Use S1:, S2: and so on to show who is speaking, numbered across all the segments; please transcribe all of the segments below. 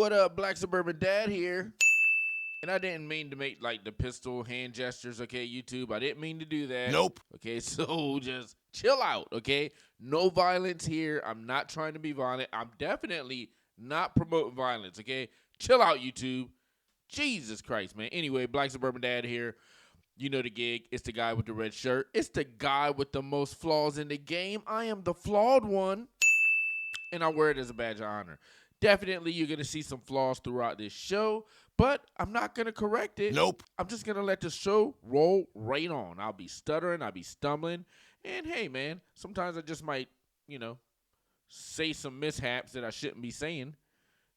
S1: What up, Black Suburban Dad here. And I didn't mean to make like the pistol hand gestures, okay, YouTube. I didn't mean to do that.
S2: Nope.
S1: Okay, so just chill out, okay? No violence here. I'm not trying to be violent. I'm definitely not promoting violence, okay? Chill out, YouTube. Jesus Christ, man. Anyway, Black Suburban Dad here. You know the gig. It's the guy with the red shirt. It's the guy with the most flaws in the game. I am the flawed one, and I wear it as a badge of honor. Definitely, you're going to see some flaws throughout this show, but I'm not going to correct it.
S2: Nope.
S1: I'm just going to let the show roll right on. I'll be stuttering. I'll be stumbling. And, hey, man, sometimes I just might, say some mishaps that I shouldn't be saying,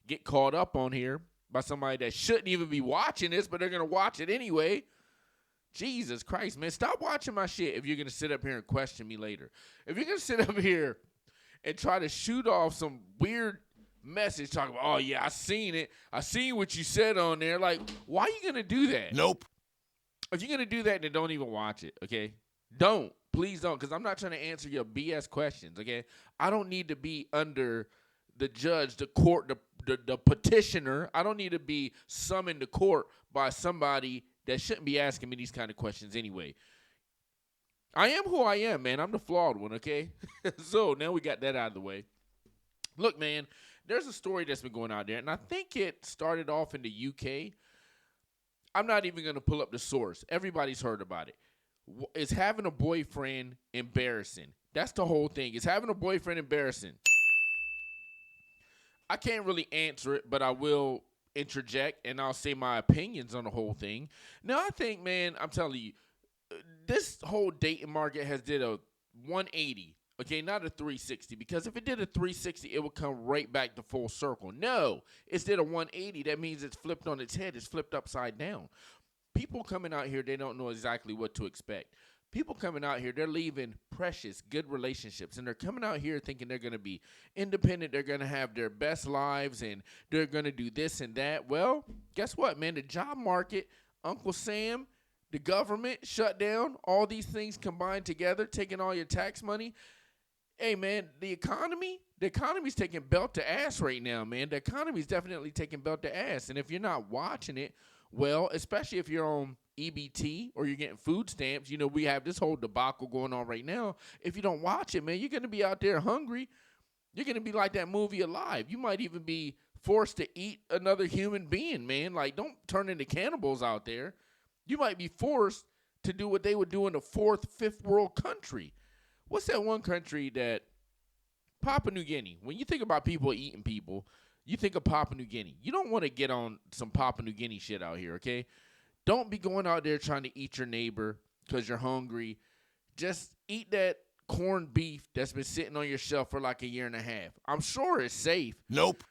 S1: get caught up on here by somebody that shouldn't even be watching this, but they're going to watch it anyway. Jesus Christ, man. Stop watching my shit if you're going to sit up here and question me later. If you're going to sit up here and try to shoot off some weird message talking about, oh, yeah, I seen it. I seen what you said on there. Like, why are you going to do that?
S2: Nope.
S1: If you're going to do that, then don't even watch it, okay? Don't. Please don't, because I'm not trying to answer your BS questions, okay? I don't need to be under the judge, the court, the petitioner. I don't need to be summoned to court by somebody that shouldn't be asking me these kind of questions anyway. I am who I am, man. I'm the flawed one, okay? So now we got that out of the way. Look, man, there's a story that's been going out there, and I think it started off in the UK. I'm not even going to pull up the source. Everybody's heard about it. Is having a boyfriend embarrassing? That's the whole thing. Is having a boyfriend embarrassing? I can't really answer it, but I will interject, and I'll say my opinions on the whole thing. Now, I think, man, I'm telling you, this whole dating market has did a 180, okay, not a 360, because if it did a 360, it would come right back to full circle. No, it's did a 180. That means it's flipped on its head. It's flipped upside down. People coming out here, they don't know exactly what to expect. People coming out here, they're leaving precious, good relationships, and they're coming out here thinking they're going to be independent, they're going to have their best lives, and they're going to do this and that. Well, guess what, man? The job market, Uncle Sam, the government shut down, all these things combined together, taking all your tax money. Hey, man, the economy's taking belt to ass right now, man. The economy's definitely taking belt to ass, and if you're not watching it, well, especially if you're on EBT or you're getting food stamps, we have this whole debacle going on right now. If you don't watch it, man, you're going to be out there hungry. You're going to be like that movie Alive. You might even be forced to eat another human being, man. Like, don't turn into cannibals out there. You might be forced to do what they would do in a fourth, fifth world country. What's that one country that Papua New Guinea? When you think about people eating people, you think of Papua New Guinea. You don't want to get on some Papua New Guinea shit out here, okay? Don't be going out there trying to eat your neighbor because you're hungry. Just eat that corned beef that's been sitting on your shelf for like a year and a half. I'm sure it's safe.
S2: Nope.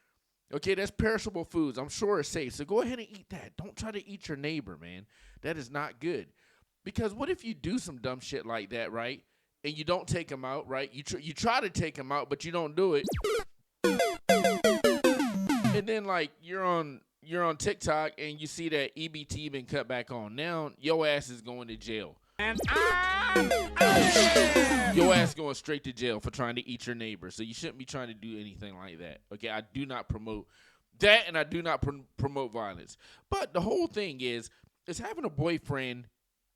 S1: Okay, that's perishable foods. I'm sure it's safe. So go ahead and eat that. Don't try to eat your neighbor, man. That is not good. Because what if you do some dumb shit like that, right? And you don't take them out, right? You try to take them out, but you don't do it. And then, like, you're on TikTok and you see that EBT been cut back on. Now, your ass is going to jail. And your ass going straight to jail for trying to eat your neighbor. So you shouldn't be trying to do anything like that. Okay, I do not promote that, and I do not promote violence. But the whole thing is having a boyfriend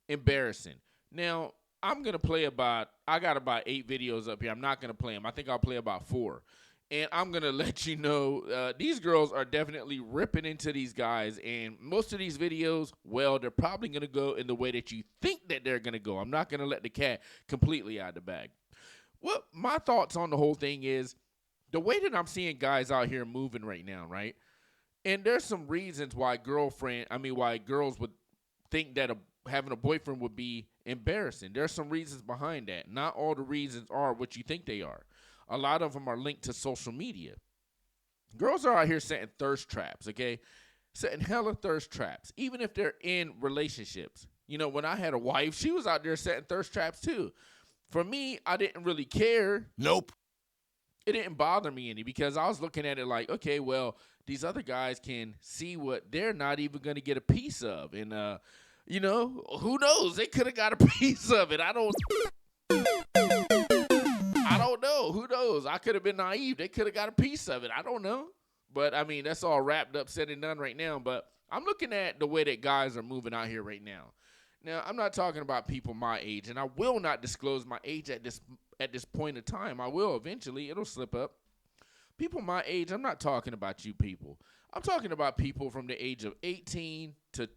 S1: embarrassing. Now, I got about 8 videos up here. I'm not going to play them. I think I'll play about 4. And I'm going to let you know, these girls are definitely ripping into these guys. And most of these videos, well, they're probably going to go in the way that you think that they're going to go. I'm not going to let the cat completely out of the bag. Well, my thoughts on the whole thing is the way that I'm seeing guys out here moving right now, right? And there's some reasons why girls would think that having a boyfriend would be embarrassing. There's some reasons behind that. Not all the reasons are what you think they are. A lot of them are linked to social media. Girls are out here setting thirst traps, okay? Setting hella thirst traps, even if they're in relationships. When I had a wife, she was out there setting thirst traps too. For me, I didn't really care.
S2: Nope.
S1: It didn't bother me any because I was looking at it like, okay, well, these other guys can see what they're not even going to get a piece of. And, who knows? They could have got a piece of it. I don't know. Who knows? I could have been naive. They could have got a piece of it. I don't know. But I mean, that's all wrapped up, said and done right now. But I'm looking at the way that guys are moving out here right now. Now, I'm not talking about people my age, and I will not disclose my age at this point in time. I will eventually. It'll slip up. People my age, I'm not talking about you people. I'm talking about people from the age of 18 to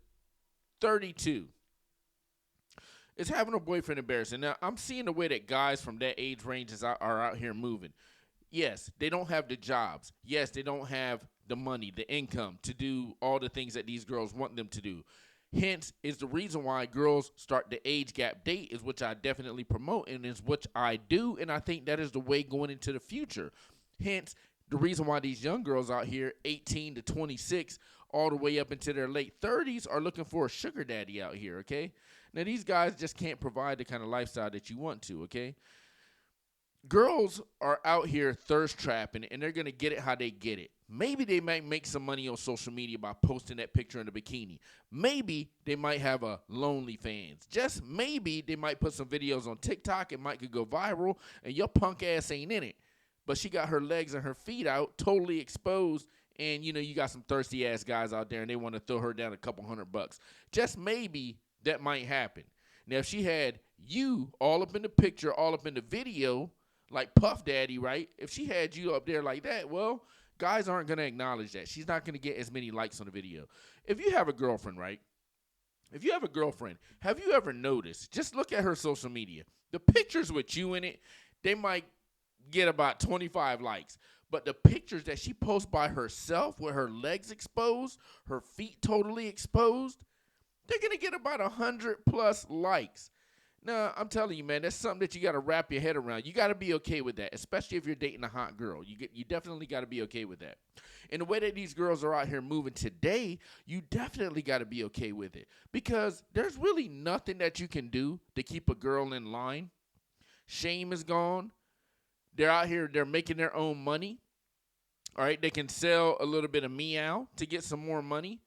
S1: 32. Is having a boyfriend embarrassing? Now, I'm seeing the way that guys from that age ranges are out here moving. Yes, they don't have the jobs. Yes, they don't have the money, the income to do all the things that these girls want them to do. Hence, is the reason why girls start the age gap date, is which I definitely promote and is which I do, and I think that is the way going into the future. Hence, the reason why these young girls out here, 18 to 26, all the way up into their late 30s, are looking for a sugar daddy out here, okay? Now, these guys just can't provide the kind of lifestyle that you want to, okay? Girls are out here thirst trapping, and they're going to get it how they get it. Maybe they might make some money on social media by posting that picture in a bikini. Maybe they might have a lonely fans. Just maybe they might put some videos on TikTok. It might could go viral, and your punk ass ain't in it. But she got her legs and her feet out, totally exposed, and, you know, you got some thirsty-ass guys out there, and they want to throw her down a couple $100. Just maybe that might happen. Now, if she had you all up in the picture, all up in the video, like Puff Daddy, right? If she had you up there like that, well, guys aren't going to acknowledge that. She's not going to get as many likes on the video. If you have a girlfriend, right? If you have a girlfriend, have you ever noticed, just look at her social media, the pictures with you in it, they might get about 25 likes. But the pictures that she posts by herself with her legs exposed, her feet totally exposed, they're going to get about 100+ likes. Now, I'm telling you, man, that's something that you got to wrap your head around. You got to be okay with that, especially if you're dating a hot girl. You definitely got to be okay with that. And the way that these girls are out here moving today, you definitely got to be okay with it, because there's really nothing that you can do to keep a girl in line. Shame is gone. They're out here, they're making their own money. All right, they can sell a little bit of meow to get some more money.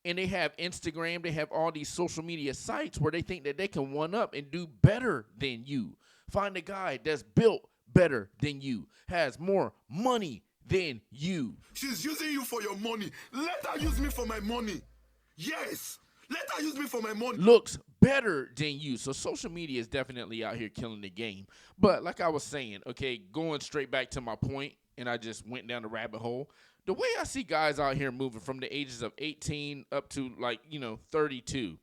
S1: And they have Instagram, they have all these social media sites where they think that they can one up and do better than you. Find a guy that's built better than you, has more money than you.
S2: She's using you for your money. Let her use me for my money. Yes. Let her use me for my money.
S1: Looks better than you. So social media is definitely out here killing the game. But like I was saying, okay, going straight back to my point, and I just went down the rabbit hole. The way I see guys out here moving from the ages of 18 up to 32,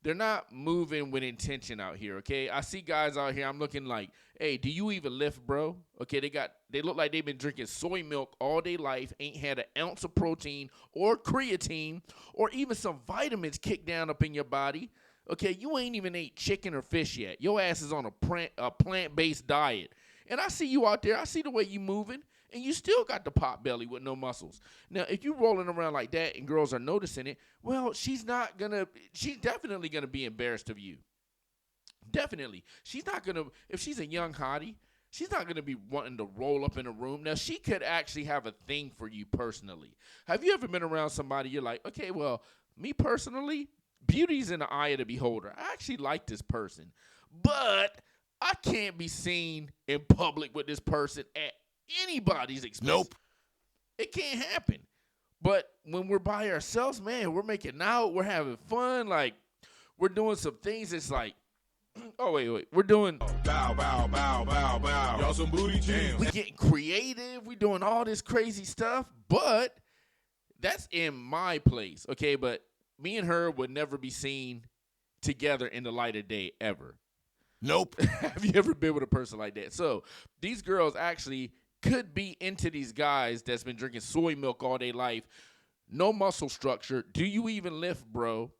S1: they're not moving with intention out here, okay? I see guys out here, I'm looking like, hey, do you even lift, bro? Okay, they look like they've been drinking soy milk all day life, ain't had an ounce of protein or creatine or even some vitamins kicked down up in your body. Okay, you ain't even ate chicken or fish yet. Your ass is on a plant-based diet. And I see you out there. I see the way you moving. And you still got the pot belly with no muscles. Now, if you rolling around like that and girls are noticing it, well, she's definitely going to be embarrassed of you. Definitely. She's not going to, if she's a young hottie, she's not going to be wanting to roll up in a room. Now, she could actually have a thing for you personally. Have you ever been around somebody you're like, okay, well, me personally, beauty's in the eye of the beholder. I actually like this person. But I can't be seen in public with this person at anybody's expense.
S2: Nope.
S1: It can't happen. But when we're by ourselves, man, we're making out, we're having fun, like we're doing some things. It's like, oh wait, we're doing
S2: Bow, bow, bow, bow, bow. Y'all some booty jams.
S1: we getting creative, we doing all this crazy stuff, but that's in my place, okay? But me and her would never be seen together in the light of day ever.
S2: Nope.
S1: Have you ever been with a person like that? So these girls actually could be into these guys that's been drinking soy milk all day life, no muscle structure. Do you even lift, bro?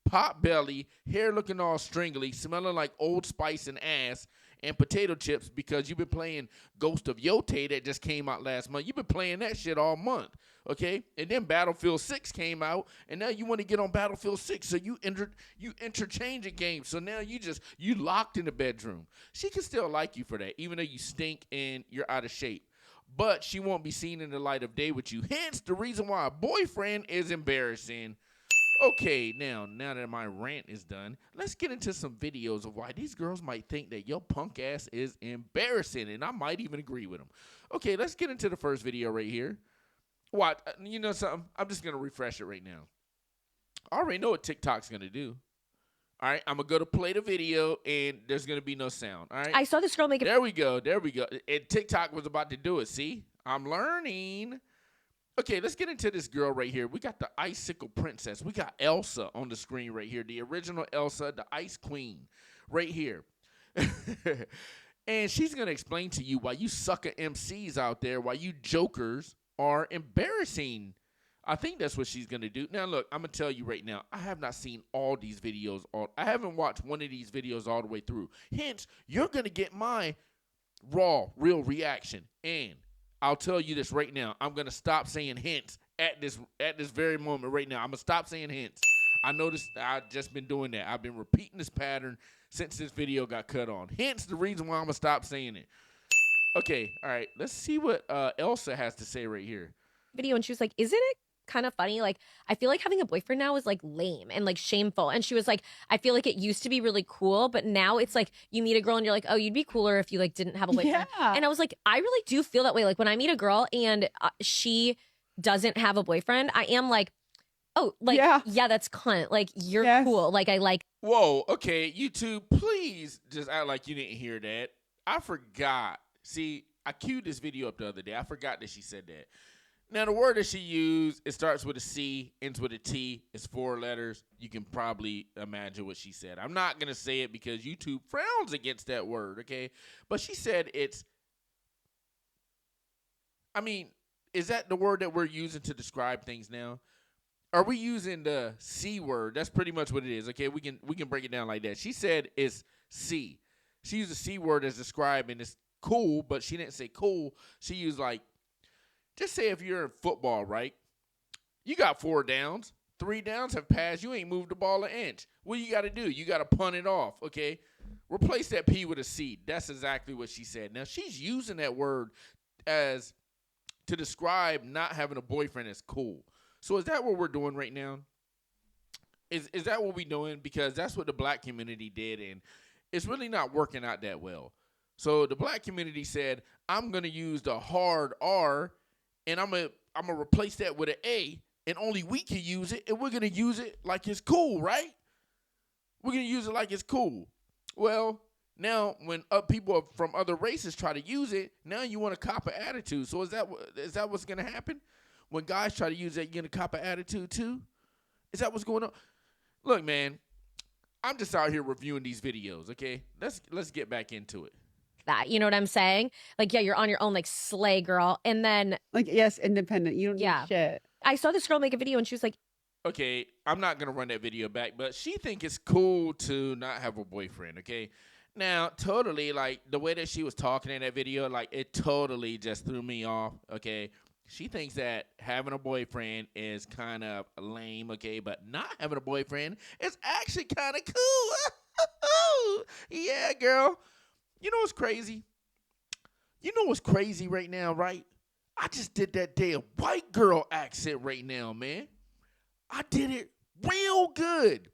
S1: Pot belly, hair looking all stringly, smelling like Old Spice and ass, and potato chips because you've been playing Ghost of Yote that just came out last month. You've been playing that shit all month, okay? And then Battlefield 6 came out, and now you want to get on Battlefield 6, so you interchange a game. So now you locked in the bedroom. She can still like you for that, even though you stink and you're out of shape. But she won't be seen in the light of day with you. Hence, the reason why a boyfriend is embarrassing. Okay, now that my rant is done, let's get into some videos of why these girls might think that your punk ass is embarrassing, and I might even agree with them. Okay, let's get into the first video right here. What? You know something? I'm just going to refresh it right now. I already know what TikTok's going to do. All right, I'm going to go to play the video, and there's going to be no sound. All right?
S3: I saw this girl make it.
S1: There we go. There we go. And TikTok was about to do it. See? I'm learning. Okay, let's get into this girl right here. We got the Icicle Princess. We got Elsa on the screen right here. The original Elsa, the Ice Queen right here. And she's going to explain to you why you sucker MCs out there, why you jokers are embarrassing. I think that's what she's going to do. Now, look, I'm going to tell you right now, I have not seen all these videos. I haven't watched one of these videos all the way through. Hence, you're going to get my raw, real reaction. And I'll tell you this right now. I'm going to stop saying hints at this very moment right now. I'm going to stop saying hints. I noticed I've just been doing that. I've been repeating this pattern since this video got cut on. Hence the reason why I'm going to stop saying it. Okay, all right. Let's see what Elsa has to say right here.
S3: Video, and she was like, isn't it kind of funny? Like, I feel like having a boyfriend now is like lame and like shameful. And she was like, I feel like it used to be really cool, but now it's like you meet a girl and you're like, oh, you'd be cooler if you like didn't have a boyfriend.
S4: Yeah.
S3: And I was like, I really do feel that way. Like when I meet a girl and she doesn't have a boyfriend, I am like, oh, like, yeah, that's cunt. Like, you're cool. Like, I like.
S1: Whoa, okay, YouTube, please just act like you didn't hear that. I forgot. See, I queued this video up the other day. I forgot that she said that. Now, the word that she used, it starts with a C, ends with a T. It's 4 letters. You can probably imagine what she said. I'm not going to say it because YouTube frowns against that word, okay? But she said it's, I mean, is that the word that we're using to describe things now? Are we using the C word? That's pretty much what it is, okay? We can break it down like that. She said it's C. She used the C word as describing it's cool, but she didn't say cool. She used like, just say if you're in football, right? You got 4 downs. 3 downs have passed. You ain't moved the ball an inch. What you got to do? You got to punt it off, okay? Replace that P with a C. That's exactly what she said. Now, she's using that word as to describe not having a boyfriend as cool. So is that what we're doing right now? Is that what we're doing? Because that's what the black community did, and it's really not working out that well. So the black community said, I'm going to use the hard R, and I'm gonna replace that with an A, and only we can use it, and we're going to use it like it's cool, right? We're going to use it like it's cool. Well, now when people from other races try to use it, now you want to cop an attitude. So is that what's going to happen? When guys try to use that, you're going to cop an attitude too? Is that what's going on? Look, man, I'm just out here reviewing these videos, okay? Let's get back into it.
S3: That, you know what I'm saying? Like, yeah, you're on your own, like, slay girl. And then,
S4: like, yes, independent. You don't need shit.
S3: I saw this girl make a video and she was like,
S1: okay, I'm not going to run that video back, but she think it's cool to not have a boyfriend, okay? Now, totally, like, the way that she was talking in that video, like, it totally just threw me off, okay? She thinks that having a boyfriend is kind of lame, okay? But not having a boyfriend is actually kind of cool. Yeah, girl. You know what's crazy? You know what's crazy right now, right? I just did that damn white girl accent right now, man. I did it real good.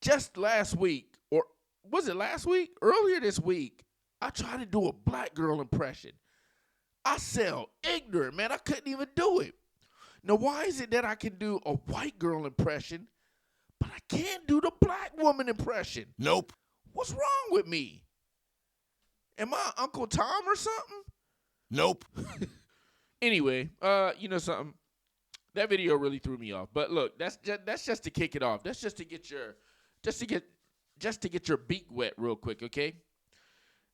S1: Just last week, or was it last week? Earlier this week, I tried to do a black girl impression. I sound ignorant, man. I couldn't even do it. Now, why is it that I can do a white girl impression, but I can't do the black woman impression?
S2: Nope.
S1: What's wrong with me? Am I Uncle Tom or something?
S2: Nope.
S1: Anyway, you know something? That video really threw me off. But look, that's just to kick it off. That's just to get your beak wet real quick, okay?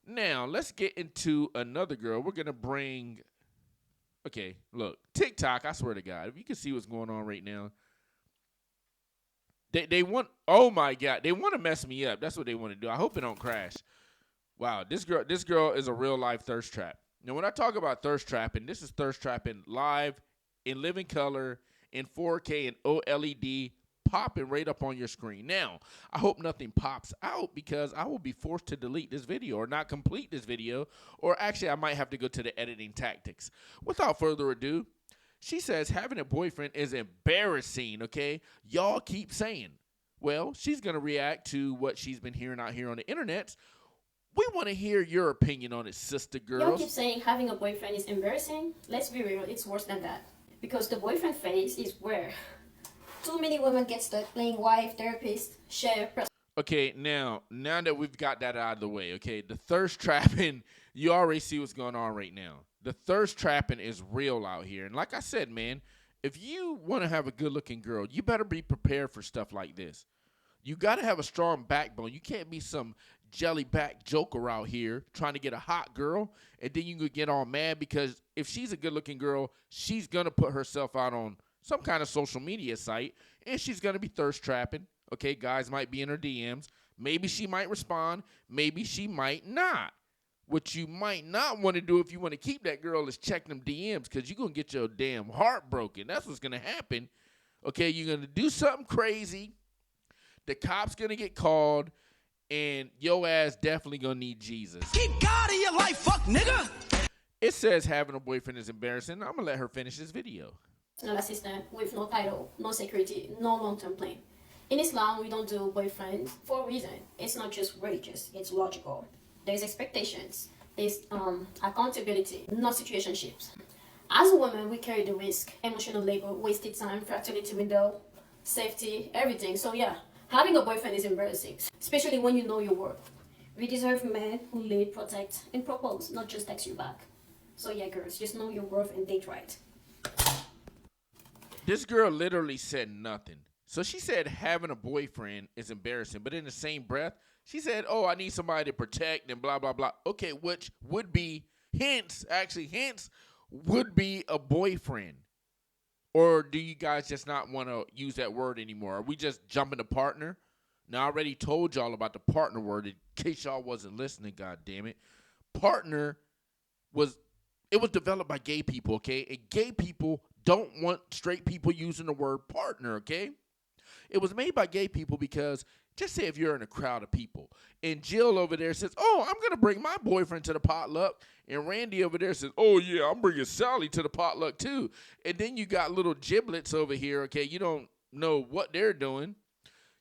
S1: Now, let's get into another girl. We're going to bring, okay, look, TikTok, I swear to God, if you can see what's going on right now, they want, oh my God, they want to mess me up. That's what they want to do. I hope it don't crash. Wow, this girl is a real life thirst trap. Now, when I talk about thirst trapping, this is thirst trapping live, in living color, in 4K, and OLED, popping right up on your screen. Now, I hope nothing pops out because I will be forced to delete this video or not complete this video, or actually I might have to go to the editing tactics. Without further ado, she says having a boyfriend is embarrassing, okay? Y'all keep saying. Well, she's going to react to what she's been hearing out here on the internet. We want to hear your opinion on it, sister girls.
S5: Y'all keep saying having a boyfriend is embarrassing. Let's be real, it's worse than that. Because the boyfriend phase is where too many women get stuck playing wife, therapist, share.
S1: Okay, now that we've got that out of the way, okay, the thirst trapping, you already see what's going on right now. The thirst trapping is real out here. And like I said, man, if you want to have a good-looking girl, you better be prepared for stuff like this. You got to have a strong backbone. You can't be some jelly-back joker out here trying to get a hot girl, and then you could get all mad because if she's a good-looking girl, she's going to put herself out on some kind of social media site, and she's going to be thirst trapping. Okay, guys might be in her DMs. Maybe she might respond. Maybe she might not. What you might not want to do if you want to keep that girl is check them DMs because you're going to get your damn heart broken. That's what's going to happen. Okay, you're going to do something crazy. The cop's going to get called, and your ass definitely going to need Jesus.
S6: Keep God in your life, fuck nigga.
S1: It says having a boyfriend is embarrassing. I'm going to let her finish this video.
S5: Personal assistant with no title, no security, no long-term plan. In Islam, we don't do boyfriends for a reason. It's not just religious, it's logical. There's expectations, there's accountability, not situationships. As a woman, we carry the risk, emotional labor, wasted time, fertility window, safety, everything. So yeah, having a boyfriend is embarrassing, especially when you know your worth. We deserve men who lead, protect, and propose, not just text you back. So yeah, girls, just know your worth and date right.
S1: This girl literally said nothing. So she said having a boyfriend is embarrassing, but in the same breath, she said, oh, I need somebody to protect and blah, blah, blah. Okay, which would be, hence would be a boyfriend. Or do you guys just not want to use that word anymore? Are we just jumping to partner? Now, I already told y'all about the partner word in case y'all wasn't listening, God damn it. Partner was developed by gay people, okay? And gay people don't want straight people using the word partner, okay? It was made by gay people because, just say if you're in a crowd of people, and Jill over there says, oh, I'm going to bring my boyfriend to the potluck, and Randy over there says, oh, yeah, I'm bringing Sally to the potluck too. And then you got little giblets over here, okay? You don't know what they're doing.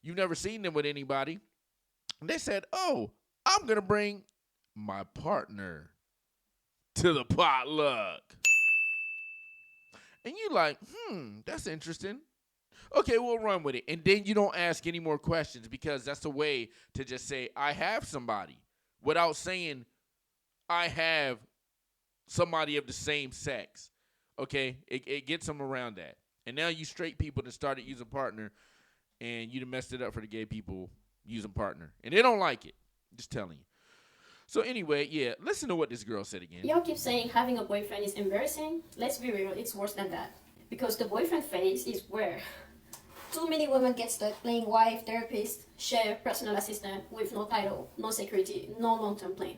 S1: You've never seen them with anybody. And they said, oh, I'm going to bring my partner to the potluck. And you like, that's interesting. Okay, we'll run with it. And then you don't ask any more questions because that's a way to just say, I have somebody without saying, I have somebody of the same sex. Okay, it gets them around that. And now you straight people that started using partner and you done messed it up for the gay people using partner. And they don't like it. Just telling you. So anyway, yeah, listen to what this girl said again.
S5: Y'all keep saying having a boyfriend is embarrassing. Let's be real, it's worse than that. Because the boyfriend phase is where too many women get stuck playing wife, therapist, share, personal assistant with no title, no security, no long-term plan.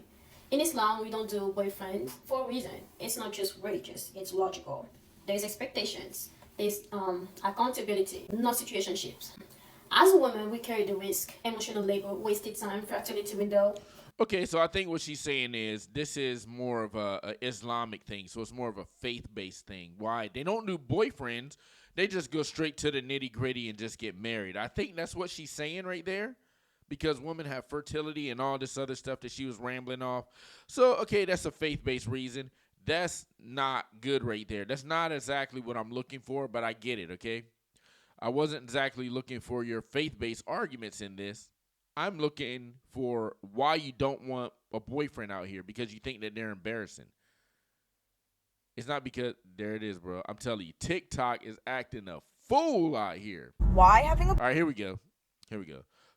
S5: In Islam, we don't do boyfriends for a reason. It's not just religious, it's logical. There's expectations, there's accountability, not situationships. As a woman, we carry the risk, emotional labor, wasted time, fertility window.
S1: Okay, so I think what she's saying is this is more of a Islamic thing, so it's more of a faith-based thing. Why? They don't do boyfriends. They just go straight to the nitty-gritty and just get married. I think that's what she's saying right there because women have fertility and all this other stuff that she was rambling off. So, okay, that's a faith-based reason. That's not good right there. That's not exactly what I'm looking for, but I get it, okay? I wasn't exactly looking for your faith-based arguments in this. I'm looking for why you don't want a boyfriend out here because you think that they're embarrassing. It's not because, there it is, bro. I'm telling you, TikTok is acting a fool out here.
S7: Why having a...
S1: All right, here we go.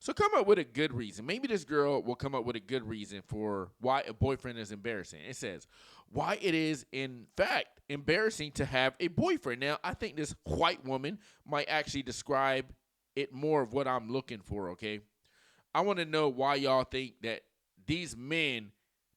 S1: So come up with a good reason. Maybe this girl will come up with a good reason for why a boyfriend is embarrassing. It says, why it is, in fact, embarrassing to have a boyfriend. Now, I think this white woman might actually describe it more of what I'm looking for, okay? I want to know why y'all think that these men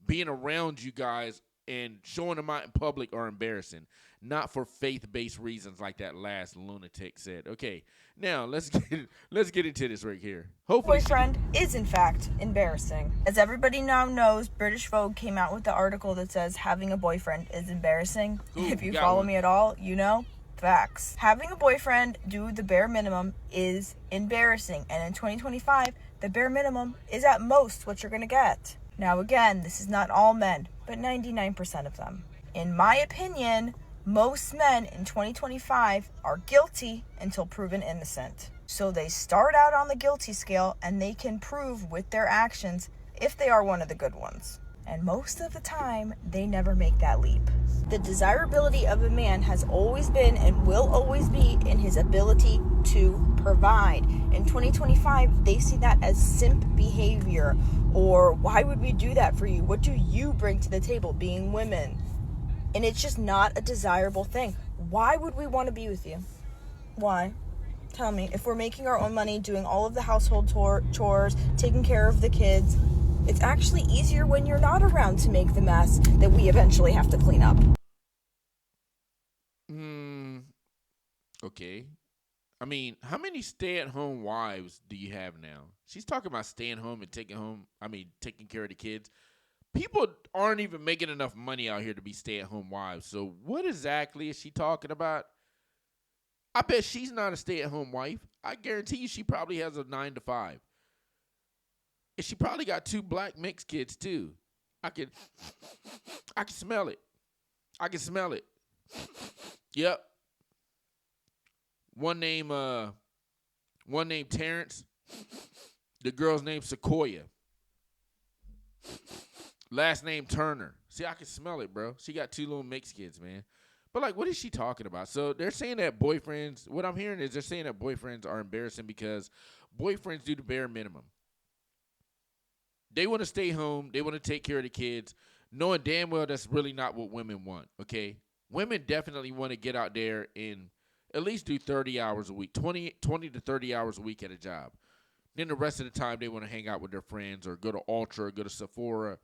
S1: being around you guys and showing them out in public are embarrassing, not for faith-based reasons like that last lunatic said. Okay, now let's get into this right here. Hopefully,
S7: boyfriend is in fact embarrassing. As everybody now knows, British Vogue came out with the article that says having a boyfriend is embarrassing.
S1: Ooh,
S7: if you follow me at all, you know. Facts. Having a boyfriend do the bare minimum is embarrassing, and in 2025, the bare minimum is at most what you're gonna get. Now again, this is not all men, but 99% of them. In my opinion, most men in 2025 are guilty until proven innocent. So they start out on the guilty scale and they can prove with their actions if they are one of the good ones. And most of the time, they never make that leap. The desirability of a man has always been and will always be in his ability to provide. In 2025, they see that as simp behavior, or why would we do that for you? What do you bring to the table, being women? And it's just not a desirable thing. Why would we want to be with you? Why? Tell me. If we're making our own money, doing all of the household chores, taking care of the kids, it's actually easier when you're not around to make the mess that we eventually have to clean up.
S1: Okay. I mean, how many stay-at-home wives do you have now? She's talking about staying home and taking care of the kids. People aren't even making enough money out here to be stay-at-home wives. So what exactly is she talking about? I bet she's not a stay-at-home wife. I guarantee you she probably has a 9 to 5. And she probably got 2 black mixed kids too. I can smell it. I can smell it. Yep. One named Terrence. The girl's named Sequoia. Last name Turner. See, I can smell it, bro. She got 2 little mixed kids, man. But, like, what is she talking about? So they're saying that boyfriends, what I'm hearing is they're saying that boyfriends are embarrassing because boyfriends do the bare minimum. They want to stay home. They want to take care of the kids, knowing damn well that's really not what women want, okay? Women definitely want to get out there and at least do 30 hours a week, 20 to 30 hours a week at a job. Then the rest of the time they want to hang out with their friends or go to Ultra, go to Sephora,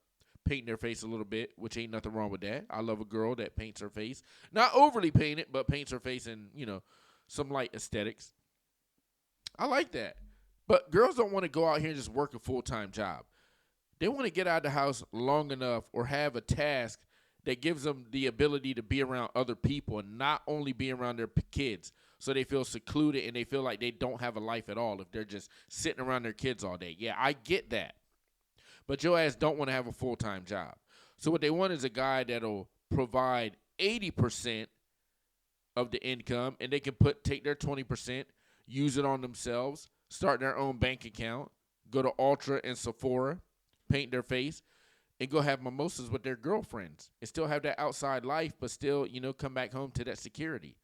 S1: paint their face a little bit, which ain't nothing wrong with that. I love a girl that paints her face. Not overly painted, but paints her face in, some light aesthetics. I like that. But girls don't want to go out here and just work a full-time job. They want to get out of the house long enough or have a task that gives them the ability to be around other people and not only be around their kids, so they feel secluded and they feel like they don't have a life at all if they're just sitting around their kids all day. Yeah, I get that. But your ass don't want to have a full-time job. So what they want is a guy that'll provide 80% of the income, and they can take their 20%, use it on themselves, start their own bank account, go to Ultra and Sephora, paint their face, and go have mimosas with their girlfriends and still have that outside life, but still, come back home to that security.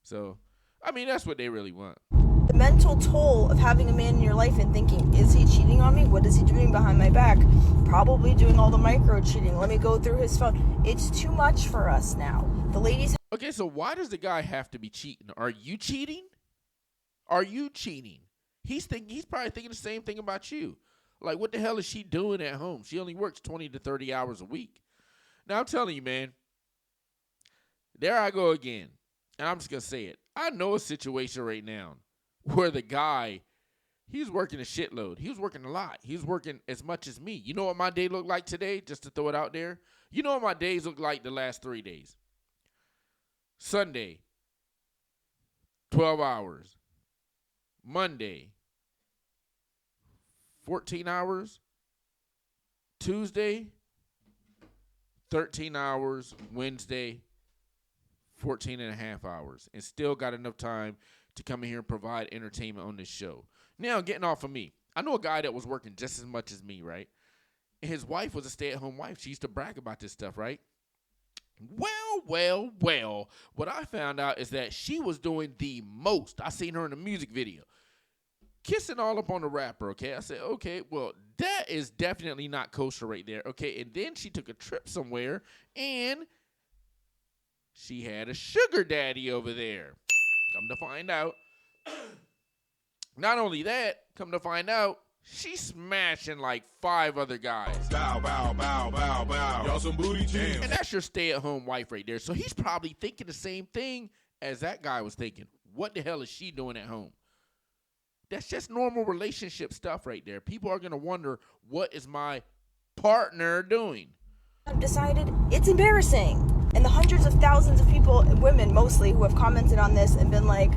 S1: So, I mean, that's what they really want.
S7: The mental toll of having a man in your life and thinking, is he cheating on me? What is he doing behind my back? Probably doing all the micro cheating. Let me go through his phone. It's too much for us now. The ladies.
S1: Okay, so why does the guy have to be cheating? Are you cheating? Are you cheating? He's probably thinking the same thing about you. Like, what the hell is she doing at home? She only works 20 to 30 hours a week. Now, I'm telling you, man, there I go again. And I'm just going to say it. I know a situation right now where the guy, he's working a shitload. He was working a lot. He was working as much as me. You know what my day looked like today, just to throw it out there? You know what my days look like the last 3 days? Sunday, 12 hours. Monday, 14 hours. Tuesday, 13 hours. Wednesday, 14 and a half hours. And still got enough time to come in here and provide entertainment on this show. Now, getting off of me. I know a guy that was working just as much as me, right? And his wife was a stay-at-home wife. She used to brag about this stuff, right? Well. What I found out is that she was doing the most. I seen her in a music video. Kissing all up on the rapper, okay? I said, okay, well, that is definitely not kosher right there, okay? And then she took a trip somewhere, and she had a sugar daddy over there. Come to find out. Not only that, come to find out, she's smashing like 5 other guys.
S2: Bow, bow, bow, bow, bow. Y'all some booty jams.
S1: And that's your stay-at-home wife right there. So he's probably thinking the same thing as that guy was thinking. What the hell is she doing at home? That's just normal relationship stuff right there. People are going to wonder, what is my partner doing?
S7: I've decided it's embarrassing. And the hundreds of thousands of people, women mostly, who have commented on this and been like,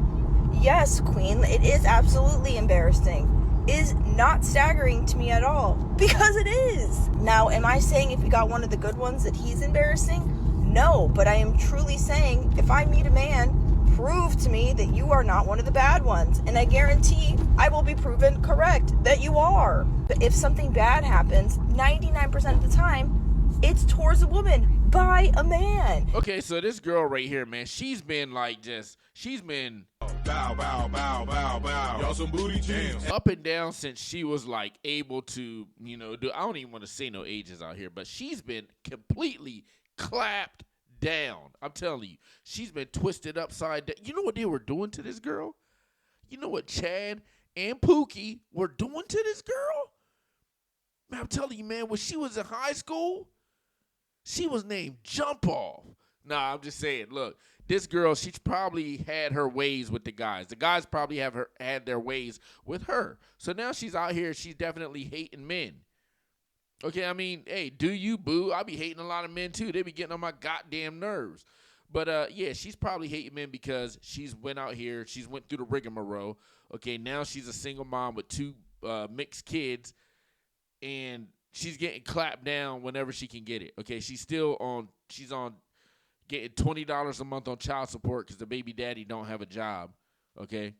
S7: yes, queen, it is absolutely embarrassing. is not staggering to me at all. Because it is. Now, am I saying if we got one of the good ones that he's embarrassing? No, but I am truly saying if I meet a man, prove to me that you are not one of the bad ones. And I guarantee I will be proven correct that you are. But if something bad happens, 99% of the time, it's towards a woman by a man.
S1: Okay, so this girl right here, man, she's been
S2: Bow, bow, bow, bow, bow. Y'all some booty jams.
S1: up and down since she was like able to, do. I don't even want to say no ages out here, but she's been completely clapped down. I'm telling you, she's been twisted upside down. You know what they were doing to this girl? You know what Chad and Pookie were doing to this girl? Man, I'm telling you, man, when she was in high school, she was named Jump Off. Nah, I'm just saying, look, this girl, she's probably had her ways with the guys. The guys probably had their ways with her. So now she's out here, she's definitely hating men. Okay, I mean, hey, do you, boo? I be hating a lot of men, too. They be getting on my goddamn nerves. But, yeah, she's probably hating men because she's went out here. She's went through the rigmarole. Okay, now she's a single mom with 2 mixed kids. And she's getting clapped down whenever she can get it. Okay, she's on getting $20 a month on child support because the baby daddy don't have a job. Okay,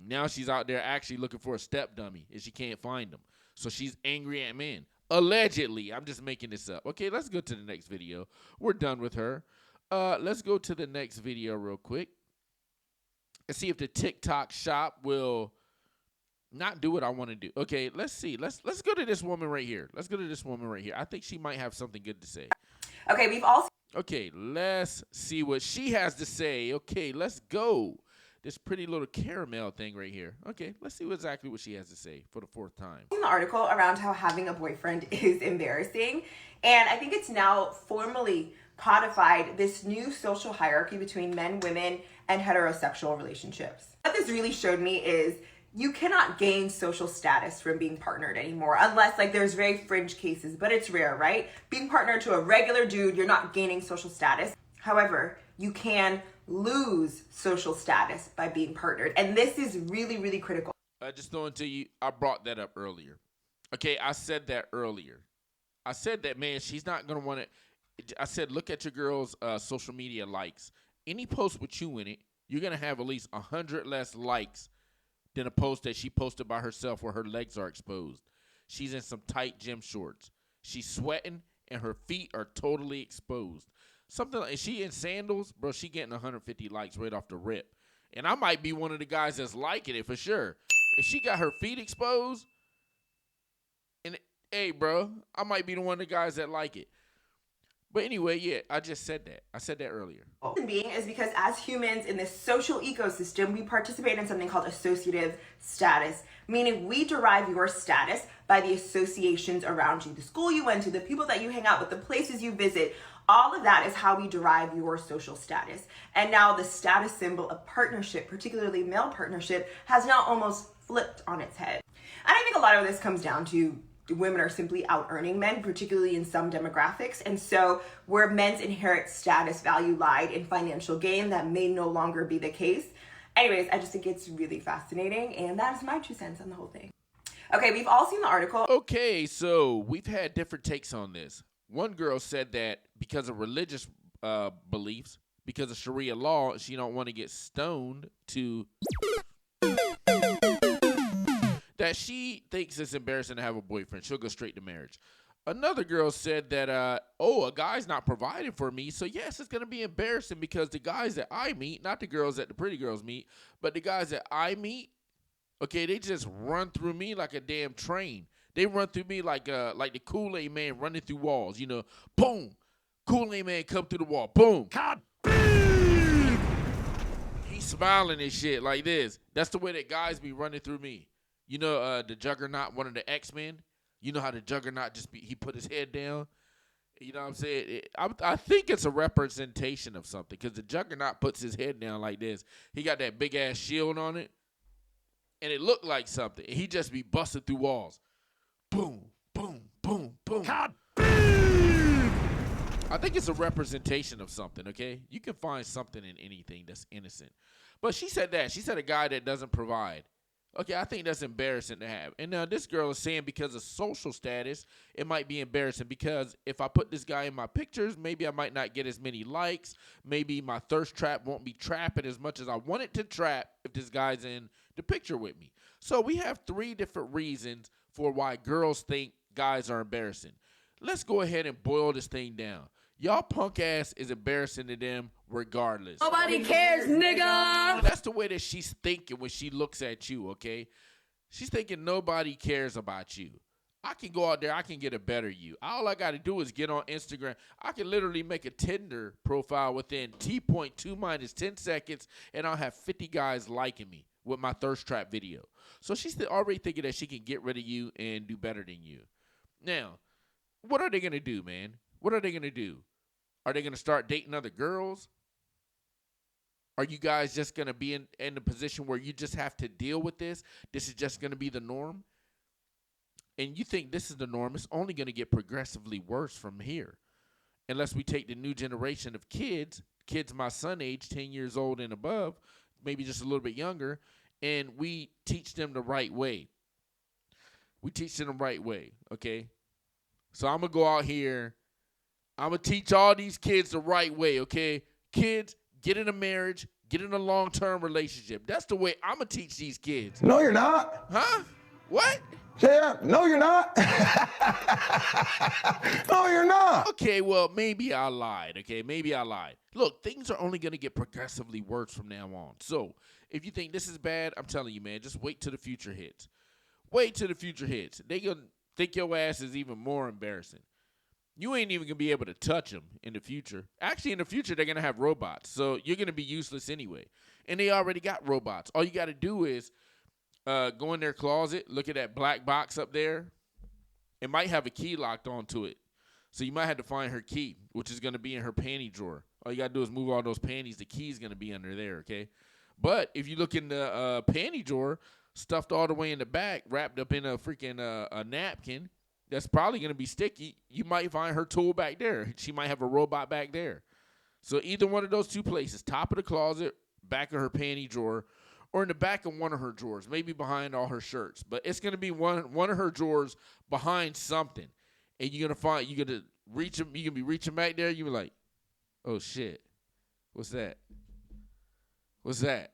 S1: now she's out there actually looking for a step dummy and she can't find him. So she's angry at men. Allegedly. I'm just making this up. Okay, let's go to the next video. We're done with her. Let's go to the next video real quick and see if the TikTok shop will not do what I want to do. Okay, let's see. Let's go to this woman right here. I think she might have something good to say. Okay, let's see what she has to say. Okay, let's go. This pretty little caramel thing right here. Okay, let's see exactly what she has to say for the 4th time.
S8: In the article around how having a boyfriend is embarrassing, and I think it's now formally codified this new social hierarchy between men, women, and heterosexual relationships. What this really showed me is you cannot gain social status from being partnered anymore, unless there's very fringe cases, but it's rare, right? Being partnered to a regular dude, you're not gaining social status. However, you can lose social status by being partnered. And this is really, really critical.
S1: Just throwing to you, I brought that up earlier. Okay, I said that earlier. I said that, man, she's not going to want to. I said, look at your girl's social media likes. Any post with you in it, you're going to have at least 100 less likes than a post that she posted by herself where her legs are exposed. She's in some tight gym shorts. She's sweating and her feet are totally exposed. Something like, is she in sandals? Bro, she getting 150 likes right off the rip. And I might be one of the guys that's liking it for sure. If she got her feet exposed, and hey, bro, I might be the one of the guys that like it. But anyway, yeah, I just said that. I said that earlier.
S8: Being is because as humans in this social ecosystem, we participate in something called associative status, meaning we derive your status by the associations around you, the school you went to, the people that you hang out with, the places you visit. All of that is how we derive your social status. And now the status symbol of partnership, particularly male partnership, has now almost flipped on its head. And I think a lot of this comes down to women are simply out-earning men, particularly in some demographics. And so where men's inherent status value lied in financial gain, that may no longer be the case. Anyways, I just think it's really fascinating. And that is my 2 cents on the whole thing. Okay, we've all seen the article.
S1: Okay, so we've had different takes on this. One girl said that because of religious beliefs, because of Sharia law, she don't want to get stoned to... that she thinks it's embarrassing to have a boyfriend. She'll go straight to marriage. Another girl said that, a guy's not providing for me, so yes, it's going to be embarrassing because the guys that I meet, not the girls that the pretty girls meet, but the guys that I meet, okay, they just run through me like a damn train. They run through me like the Kool-Aid man running through walls, boom. Kool-Aid man come through the wall, boom. He's smiling and shit like this. That's the way that guys be running through me. The Juggernaut, one of the X-Men. You know how the Juggernaut he put his head down? You know what I'm saying? I think it's a representation of something because the Juggernaut puts his head down like this. He got that big-ass shield on it, and it looked like something. He just be busting through walls. Boom, boom, boom, boom. I think it's a representation of something, okay? You can find something in anything that's innocent. But she said that. She said a guy that doesn't provide. Okay, I think that's embarrassing to have. And now this girl is saying because of social status, it might be embarrassing because if I put this guy in my pictures, maybe I might not get as many likes. Maybe my thirst trap won't be trapping as much as I want it to trap if this guy's in the picture with me. So we have 3 different reasons for why girls think guys are embarrassing. Let's go ahead and boil this thing down. Y'all punk ass is embarrassing to them regardless.
S6: Nobody cares, nigga.
S1: That's the way that she's thinking when she looks at you, okay? She's thinking nobody cares about you. I can go out there, I can get a better you. All I got to do is get on Instagram. I can literally make a Tinder profile within T.2 minus 10 seconds, and I'll have 50 guys liking me with my thirst trap video. So she's already thinking that she can get rid of you and do better than you. Now, what are they going to do, man? What are they going to do? Are they going to start dating other girls? Are you guys just going to be in a position where you just have to deal with this? This is just going to be the norm? And you think this is the norm? It's only going to get progressively worse from here. Unless we take the new generation of kids my son age, 10 years old and above, maybe just a little bit younger, and we teach them the right way. We teach them the right way, okay? So I'm going to go out here. I'm going to teach all these kids the right way, okay? Kids, get in a marriage, get in a long-term relationship. That's the way I'm going to teach these kids.
S9: No, you're not.
S1: Huh? What?
S9: Yeah, no, you're not. No, you're not.
S1: Okay, well, maybe I lied, okay? Maybe I lied. Look, things are only going to get progressively worse from now on. So if you think this is bad, I'm telling you, man, just wait till the future hits. Wait till the future hits. They going to think your ass is even more embarrassing. You ain't even going to be able to touch them in the future. Actually, in the future, they're going to have robots. So you're going to be useless anyway. And they already got robots. All you got to do is go in their closet, look at that black box up there. It might have a key locked onto it. So you might have to find her key, which is going to be in her panty drawer. All you got to do is move all those panties. The key's going to be under there, okay? But if you look in the panty drawer, stuffed all the way in the back, wrapped up in a freaking a napkin, that's probably going to be sticky. You might find her tool back there. She might have a robot back there. So either one of those two places, top of the closet, back of her panty drawer, or in the back of one of her drawers, maybe behind all her shirts. But it's going to be one of her drawers behind something. And you're going to reach them. You're going to be reaching back there. You're like, oh, shit. What's that? What's that?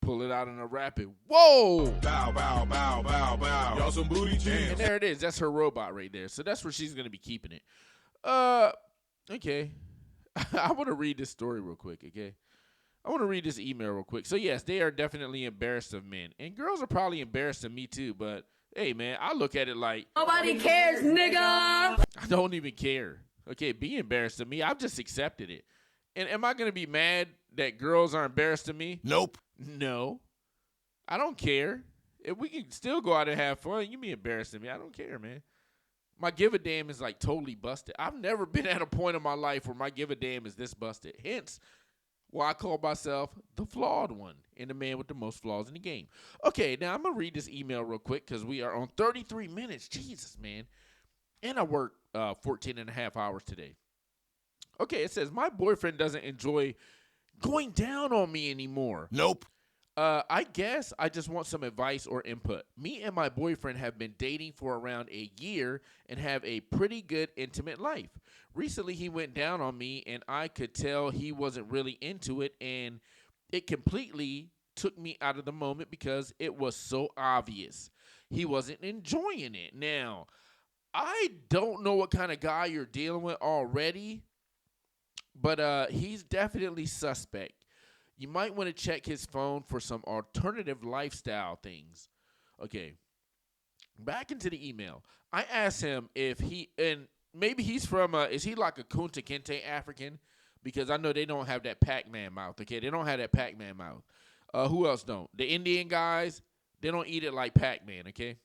S1: Pull it out in a rapid. Whoa!
S2: Bow, bow, bow, bow, bow. Y'all some booty jams.
S1: And there it is. That's her robot right there. So that's where she's going to be keeping it. Okay. I want to read this story real quick, okay? I want to read this email real quick. So, yes, they are definitely embarrassed of men. And girls are probably embarrassed of me, too. But, hey, man, I look at it like,
S6: Nobody cares, nigga.
S1: I don't even care. Okay, be embarrassed of me. I've just accepted it. And am I going to be mad that girls are embarrassed of me?
S2: Nope.
S1: No. I don't care. If we can still go out and have fun, you be embarrassed of me. I don't care, man. My give a damn is like totally busted. I've never been at a point in my life where my give a damn is this busted. Hence, why I call myself the flawed one and the man with the most flaws in the game. Okay, now I'm going to read this email real quick because we are on 33 minutes. Jesus, man. And I work 14 and a half hours today. Okay, it says, my boyfriend doesn't enjoy going down on me anymore.
S2: Nope.
S1: I guess I just want some advice or input. Me and my boyfriend have been dating for around a year and have a pretty good intimate life. Recently, he went down on me, and I could tell he wasn't really into it, and it completely took me out of the moment because it was so obvious. He wasn't enjoying it. Now, I don't know what kind of guy you're dealing with already, but he's definitely suspect. You might want to check his phone for some alternative lifestyle things. Okay. Back into the email. I asked him if he, and maybe he's from, is he like a Kunta Kinte African? Because I know they don't have that Pac-Man mouth, okay? They don't have that Pac-Man mouth. Who else don't? The Indian guys, they don't eat it like Pac-Man, okay?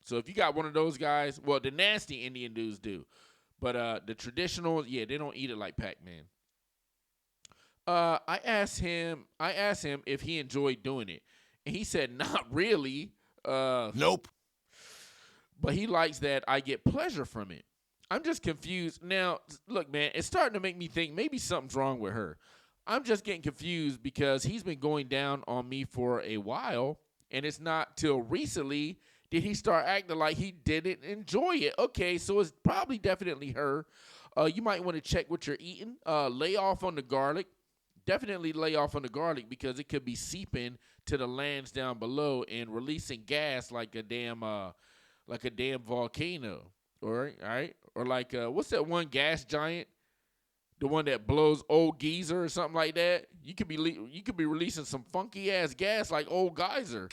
S1: So if you got one of those guys, well, the nasty Indian dudes do. But the traditional, yeah, they don't eat it like Pac-Man. I asked him if he enjoyed doing it. And he said, not really.
S2: Nope.
S1: But he likes that I get pleasure from it. I'm just confused. Now, look, man, it's starting to make me think maybe something's wrong with her. I'm just getting confused because he's been going down on me for a while, and it's not till recently did he start acting like he didn't enjoy it. Okay, so it's probably definitely her. You might want to check what you're eating. Lay off on the garlic. Definitely lay off on the garlic because it could be seeping to the lands down below and releasing gas like a damn volcano. All right? Or like what's that one gas giant? The one that blows Old Geyser or something like that. You could be releasing some funky ass gas like Old Geyser.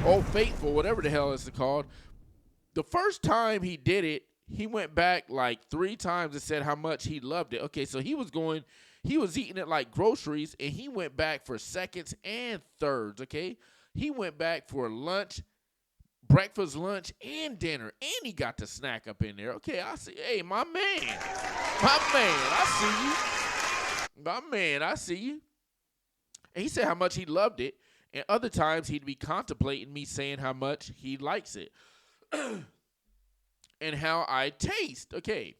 S1: Old Faithful, whatever the hell it's called. The first time he did it, he went back like 3 times and said how much he loved it. Okay, so he was eating it like groceries, and he went back for seconds and thirds, okay? He went back for lunch, breakfast, lunch, and dinner, and he got the snack up in there. Okay, I see. Hey, my man, I see you. And he said how much he loved it, and other times he'd be contemplating me saying how much he likes it and how I taste. Okay,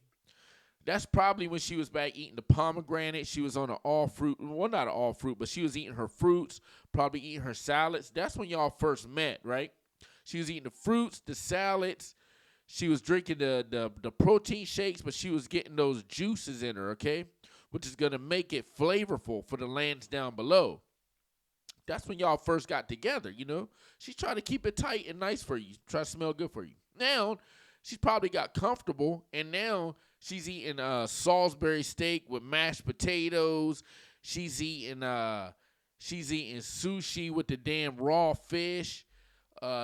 S1: that's probably when she was back eating the pomegranate. She was on an all fruit, well, not an all fruit, but she was eating her fruits, probably eating her salads. That's when y'all first met, right? She was eating the fruits, the salads. She was drinking the protein shakes, but she was getting those juices in her, okay? Which is going to make it flavorful for the lands down below. That's when y'all first got together, you know? She's trying to keep it tight and nice for you. Try to smell good for you. Now, she's probably got comfortable, and now she's eating Salisbury steak with mashed potatoes. She's eating sushi with the damn raw fish.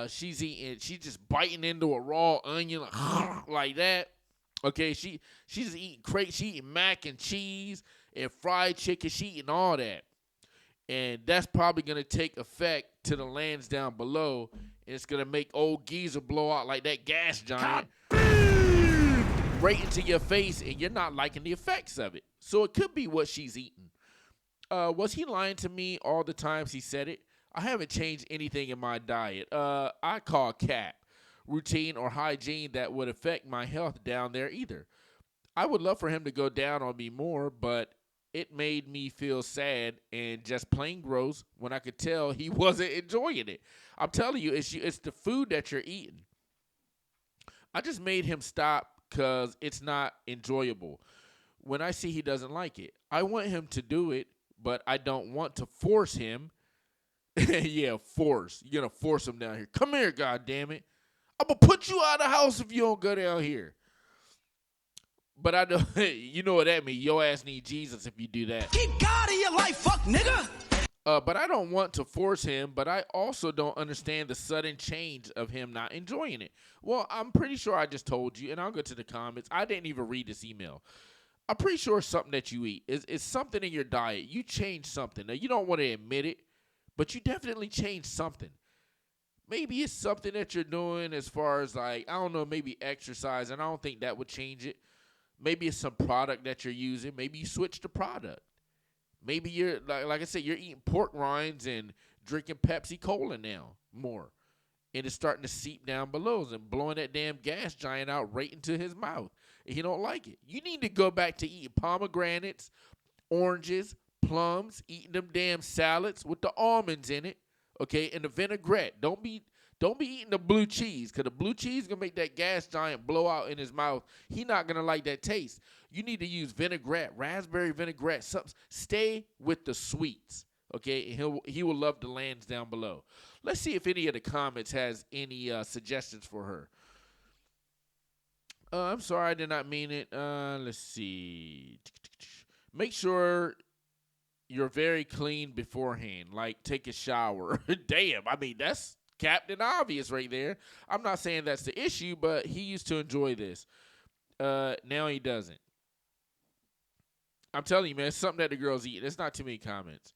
S1: She's just biting into a raw onion like that. Okay, she's just eating she eating mac and cheese and fried chicken. She eating all that. And that's probably going to take effect to the lands down below. And it's going to make Old Geyser blow out like that gas giant right into your face, and you're not liking the effects of it. So it could be what she's eating. Was he lying to me all the times he said it? I haven't changed anything in my diet. I call cap, routine, or hygiene that would affect my health down there either. I would love for him to go down on me more, but it made me feel sad and just plain gross when I could tell he wasn't enjoying it. I'm telling you, it's the food that you're eating. I just made him stop because it's not enjoyable. When I see he doesn't like it, I want him to do it, but I don't want to force him. Yeah, force. You're going to force him down here. Come here, goddammit. I'm going to put you out of the house if you don't go down here. But I know, you know what that means. Your ass need Jesus if you do that.
S6: Keep God in your life, fuck nigga.
S1: But I don't want to force him, but I also don't understand the sudden change of him not enjoying it. Well, I'm pretty sure I just told you, and I'll go to the comments. I didn't even read this email. I'm pretty sure it's something that you eat. It's something in your diet. You change something. Now, you don't want to admit it, but you definitely changed something. Maybe it's something that you're doing as far as, like, I don't know, maybe exercise, and I don't think that would change it. Maybe it's some product that you're using. Maybe you switch the product. Maybe you're, like I said, you're eating pork rinds and drinking Pepsi Cola now more. And it's starting to seep down below and blowing that damn gas giant out right into his mouth. And he don't like it. You need to go back to eating pomegranates, oranges, plums, eating them damn salads with the almonds in it, okay, and the vinaigrette. Don't be eating the blue cheese, because the blue cheese is going to make that gas giant blow out in his mouth. He not going to like that taste. You need to use vinaigrette, raspberry vinaigrette, something. Stay with the sweets, okay, and he will love the lands down below. Let's see if any of the comments has any suggestions for her. I'm sorry, I did not mean it. Let's see. Make sure you're very clean beforehand, like take a shower. Damn, I mean, that's Captain Obvious right there. I'm not saying that's the issue, but he used to enjoy this. Now he doesn't. I'm telling you, man, it's something that the girls eat. There's not too many comments.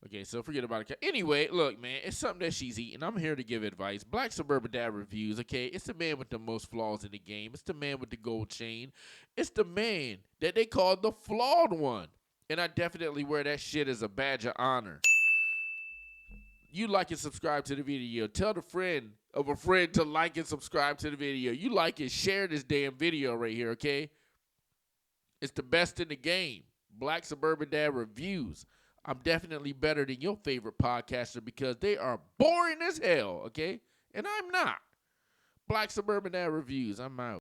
S1: Okay, so forget about it. Anyway, look, man, it's something that she's eating. I'm here to give advice. Black Suburban Dad Reviews, okay? It's the man with the most flaws in the game. It's the man with the gold chain. It's the man that they call the flawed one. And I definitely wear that shit as a badge of honor. You like and subscribe to the video. Tell the friend of a friend to like and subscribe to the video. You like and share this damn video right here, okay? It's the best in the game. Black Suburban Dad Reviews. I'm definitely better than your favorite podcaster because they are boring as hell, okay? And I'm not. Black Suburban Dad Reviews. I'm out.